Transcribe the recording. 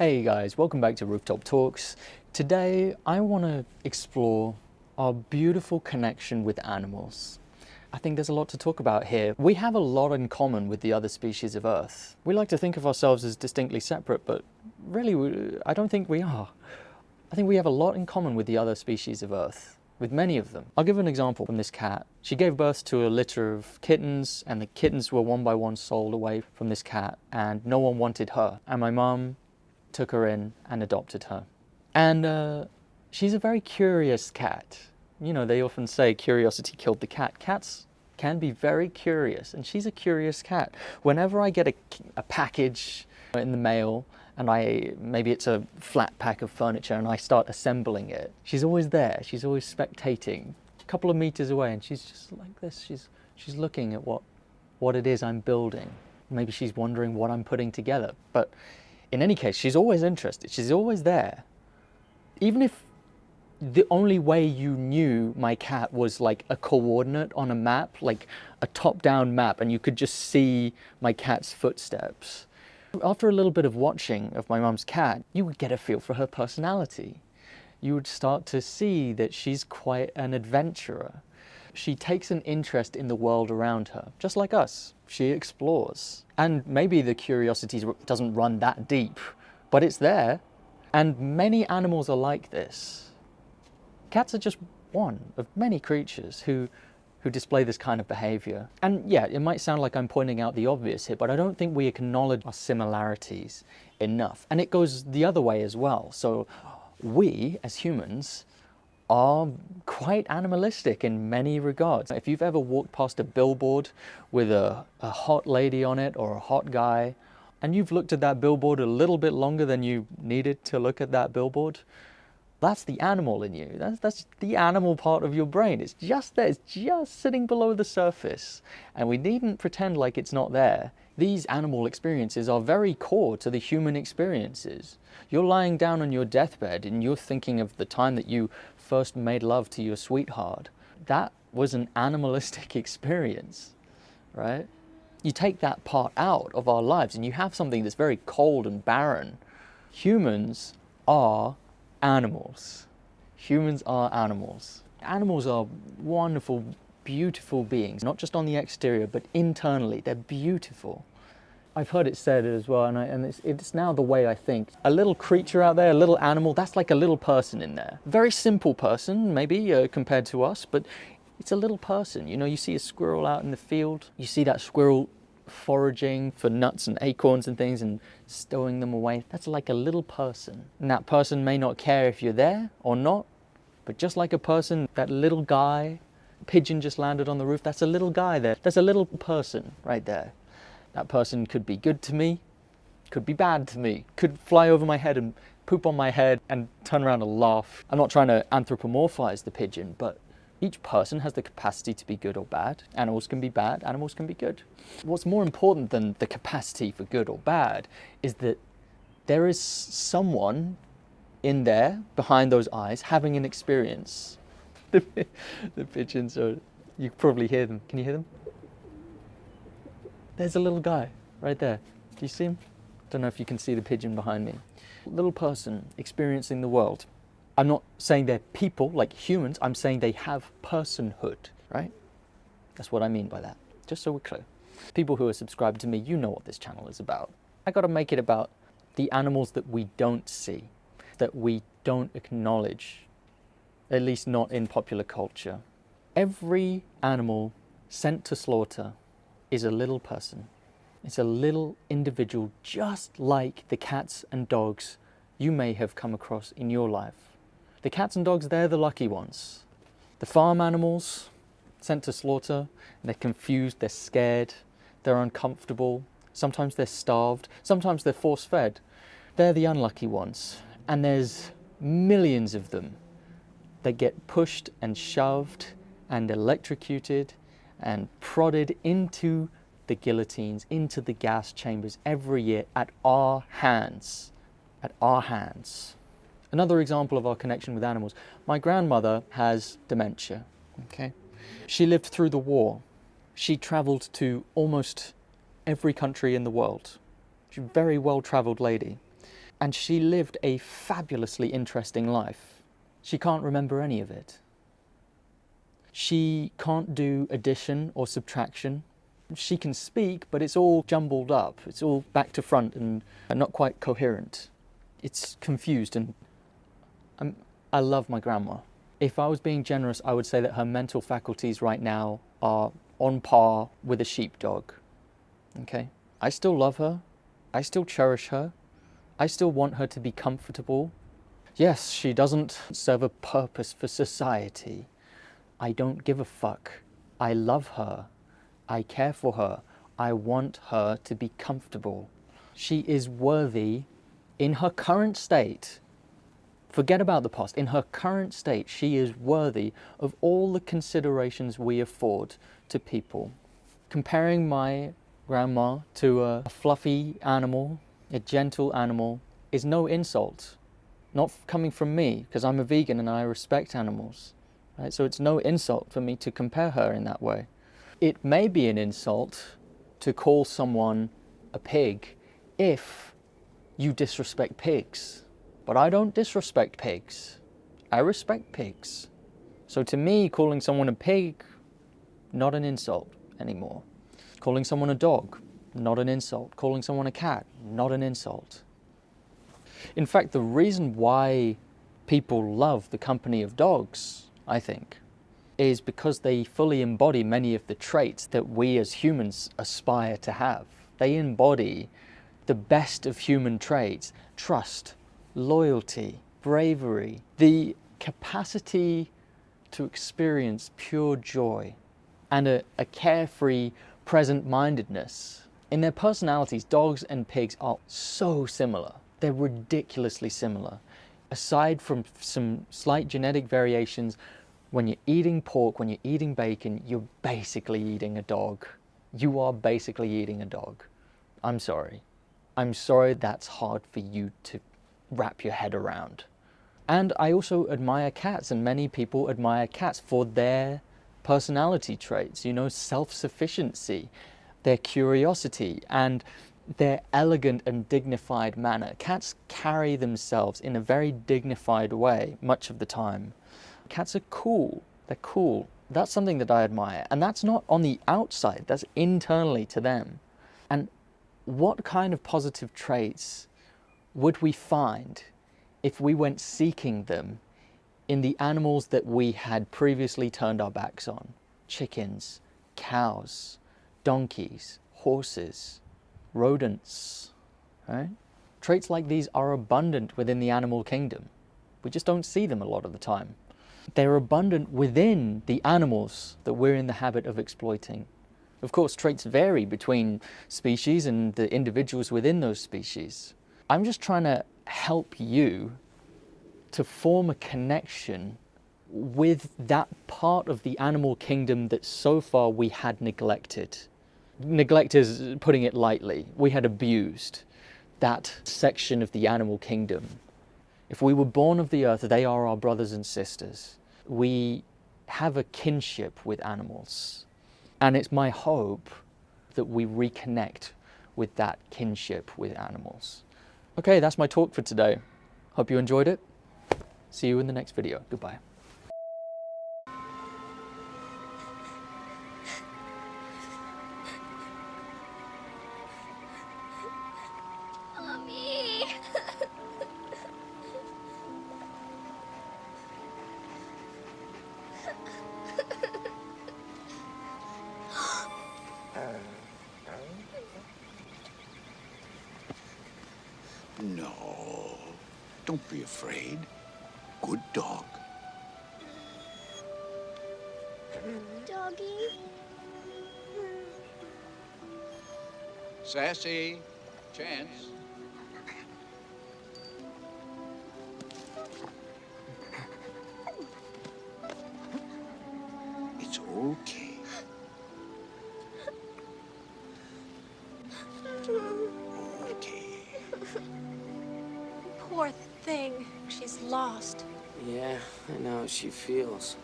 Hey guys, welcome back to Rooftop Talks. Today I want to explore our beautiful connection with animals. I think there's a lot to talk about here. We have a lot in common with the other species of Earth. We like to think of ourselves as distinctly separate, but really I don't think we are. I think we have a lot in common with the other species of Earth, with many of them. I'll give an example from this cat. She gave birth to a litter of kittens, and the kittens were one by one sold away from this cat, and no one wanted her. And my mum took her in and adopted her. And she's a very curious cat. You know, they often say curiosity killed the cat. Cats can be very curious, and she's a curious cat. Whenever I get a package in the mail, and maybe it's a flat pack of furniture, and I start assembling it, she's always there. She's always spectating, a couple of meters away, and she's just like this. She's looking at what it is I'm building. Maybe she's wondering what I'm putting together. But in any case, she's always interested. She's always there. Even if the only way you knew my cat was like a coordinate on a map, like a top-down map, and you could just see my cat's footsteps. After a little bit of watching of my mum's cat, you would get a feel for her personality. You would start to see that she's quite an adventurer. She takes an interest in the world around her, just like us. She explores. And maybe the curiosity doesn't run that deep, but it's there. And many animals are like this. Cats are just one of many creatures who display this kind of behavior. And yeah, it might sound like I'm pointing out the obvious here, but I don't think we acknowledge our similarities enough. And it goes the other way as well. So we, as humans, are quite animalistic in many regards. If you've ever walked past a billboard with a hot lady on it or a hot guy, and you've looked at that billboard a little bit longer than you needed to look at that billboard, that's the animal in you. That's the animal part of your brain. It's just there. It's just sitting below the surface. And we needn't pretend like it's not there. These animal experiences are very core to the human experiences. You're lying down on your deathbed and you're thinking of the time that you first made love to your sweetheart. That was an animalistic experience, right? You take that part out of our lives and you have something that's very cold and barren. Humans are animals. Humans are animals. Animals are wonderful, beautiful beings, not just on the exterior, but internally. They're beautiful. I've heard it said as well, and it's now the way I think. A little creature out there, a little animal, that's like a little person in there. Very simple person, maybe, compared to us, but it's a little person. You know, you see a squirrel out in the field, you see that squirrel foraging for nuts and acorns and things and stowing them away. That's like a little person. And that person may not care if you're there or not, but just like a person, that little guy, pigeon just landed on the roof, that's a little guy there. There's a little person right there. That person could be good to me, could be bad to me, could fly over my head and poop on my head and turn around and laugh. I'm not trying to anthropomorphize the pigeon, but each person has the capacity to be good or bad. Animals can be bad, animals can be good. What's more important than the capacity for good or bad is that there is someone in there, behind those eyes, having an experience. The pigeons are, you probably hear them. Can you hear them? There's a little guy right there. Do you see him? Don't know if you can see the pigeon behind me. Little person experiencing the world. I'm not saying they're people like humans. I'm saying they have personhood, right? That's what I mean by that. Just so we're clear. People who are subscribed to me, you know what this channel is about. I got to make it about the animals that we don't see, that we don't acknowledge, at least not in popular culture. Every animal sent to slaughter is a little person. It's a little individual, just like the cats and dogs you may have come across in your life. The cats and dogs, they're the lucky ones. The farm animals sent to slaughter, they're confused, they're scared, they're uncomfortable, sometimes they're starved, sometimes they're force-fed. They're the unlucky ones. And there's millions of them that get pushed and shoved and electrocuted and prodded into the guillotines, into the gas chambers every year at our hands. At our hands. Another example of our connection with animals. My grandmother has dementia, okay? She lived through the war. She traveled to almost every country in the world. She's a very well-traveled lady. And she lived a fabulously interesting life. She can't remember any of it. She can't do addition or subtraction. She can speak, but it's all jumbled up. It's all back to front and not quite coherent. It's confused, and I love my grandma. If I was being generous, I would say that her mental faculties right now are on par with a sheepdog. Okay? I still love her. I still cherish her. I still want her to be comfortable. Yes, she doesn't serve a purpose for society. I don't give a fuck. I love her. I care for her. I want her to be comfortable. She is worthy in her current state. Forget about the past. In her current state, she is worthy of all the considerations we afford to people. Comparing my grandma to a fluffy animal, a gentle animal, is no insult. Not coming from me, because I'm a vegan and I respect animals. Right? So it's no insult for me to compare her in that way. It may be an insult to call someone a pig if you disrespect pigs. But I don't disrespect pigs. I respect pigs. So to me, calling someone a pig, not an insult anymore. Calling someone a dog, not an insult. Calling someone a cat, not an insult. In fact, the reason why people love the company of dogs, I think, is because they fully embody many of the traits that we as humans aspire to have. They embody the best of human traits: trust, loyalty, bravery, the capacity to experience pure joy, and a carefree present-mindedness. In their personalities, dogs and pigs are so similar. They're ridiculously similar. Aside from some slight genetic variations, when you're eating pork, when you're eating bacon, you're basically eating a dog. You are basically eating a dog. I'm sorry. I'm sorry that's hard for you to wrap your head around. And I also admire cats, and many people admire cats for their personality traits, you know, self-sufficiency, their curiosity, and their elegant and dignified manner. Cats carry themselves in a very dignified way much of the time. Cats are cool. They're cool. That's something that I admire. And that's not on the outside, that's internally to them. And what kind of positive traits would we find if we went seeking them in the animals that we had previously turned our backs on? Chickens, cows, donkeys, horses, rodents, right? Traits like these are abundant within the animal kingdom. We just don't see them a lot of the time. They're abundant within the animals that we're in the habit of exploiting. Of course, traits vary between species and the individuals within those species. I'm just trying to help you to form a connection with that part of the animal kingdom that so far we had neglected. Neglect is putting it lightly. We had abused that section of the animal kingdom. If we were born of the earth, they are our brothers and sisters. We have a kinship with animals. And it's my hope that we reconnect with that kinship with animals. Okay, that's my talk for today. Hope you enjoyed it. See you in the next video. Goodbye. Mommy! No, don't be afraid. Good dog. Doggy? Sassy, Chance. It's okay. Okay. Poor thing. She's lost. Yeah, I know how she feels.